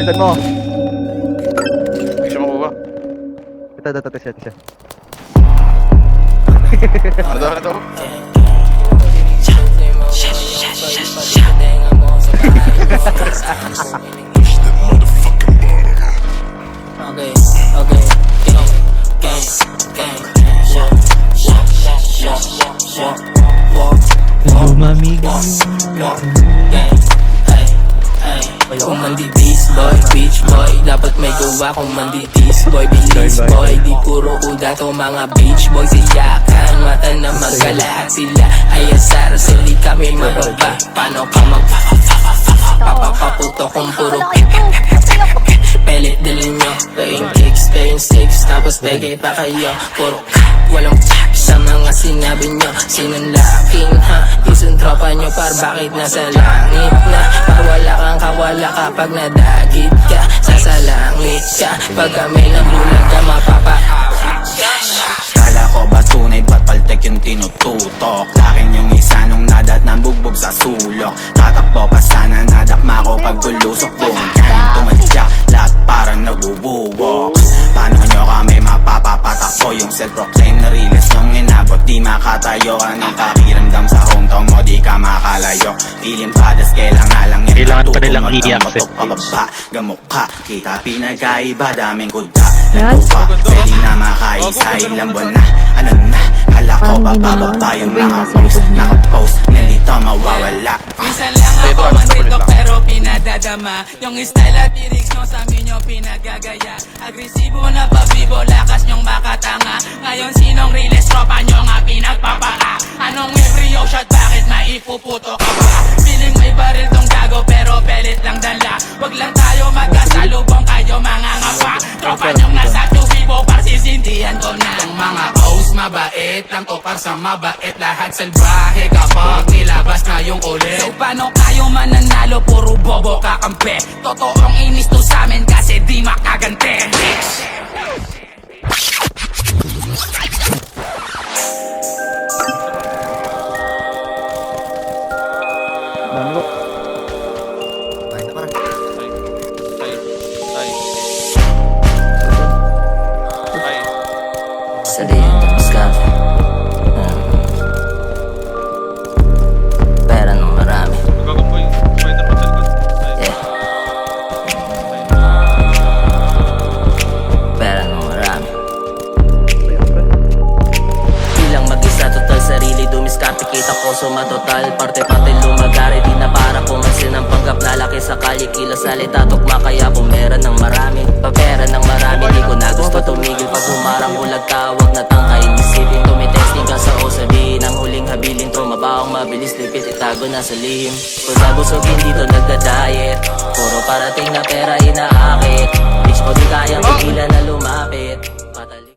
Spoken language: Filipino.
Bilisan mo. Gusto mo ba? Ito siya. Ano to? Okay, gang. Kung manditis boy, beach boy, dapat may gawa. Kung manditis boy, bilis boy, di puro uda to mga beach boys. Iyakan, mata na magalahat sila ay asar, sili kami mababa. Paano ka magpapapaputo kung puro pelit dilin nyo, paying kicks, paying six, tapos peke pa kayo. Puro walang sa mga sinabi nyo. Sinunlaking ha, isang tropa nyo par bakit nasa langit na. Pawala kang kawala kapag nadagit ka. Sasalangit ka, pag kami nabulag ka mapapaawit ka. Kala ko ba tunay ba't paltek yung tinututok? Laking yung isa nung nadat ng bugbog sa sulok. Tatakbo pa sana nadakma ko pag tulusok. Buong kahit tumadyak, lahat parang nagbubuwok. Paano nyo kami mapapapatakbo? Yung self-proclaim na realist nung inabot di makatayo. Anong pakiramdam sa hometown mo di ka makalayo? Piling padas kailangan lang yan. Kailangan pa nilang i-accept. Pababa, gamok ka, kita pinagkaiba, daming kuda. Nagtuwa, pwede na makaisa, ilang buwan na. Ano na, kala ko ba bababa yung mga post. Nakapost, nandito mawawala. Minsan lang ako mandito pero pinadadama. Yung style at lyrics nyo sa amin nyo pinagagaya. Agresibo na pabibo, lakas nyong makatanga. Ngayon sinong realist tropa nyo nga pinagpapaka? Anong every shot, bakit maipuputo ka ba? Feeling may baril tong gago pero pelit lang dala. Wag lang tayo magkasalubong, kayo mga ngapa. Tropa nyong nasa tubibo, parsisindihan ko na. Ang mga host mabait lang to par sa mabait. Lahat salbahe kapag nilabas na yung ulit. So paano kayo mananalo, puro bobo kakampi? Totoong inis to sa amin kasi di makagante. Dami ko. Sabihin ka mas kami pera nung marami. Yeah. Pera nung marami. Bilang mag-isa total sarili dumiskarte, kita ko sumatotal. Parte-parte lumagari di na para pumansin ang panggap na laki sa kalye. Kila salita tukma kaya pumera ng marami. Papera ng marami, di ko na gusto tumigil. Pag humarang bulag tawag na tangkain isipin. Tumitesting ka sa o sabihin ang huling habilin. Trumabaong mabilis lipit itago na sa lihim. Kung nabusogin dito nagda-diet, puro parating na pera.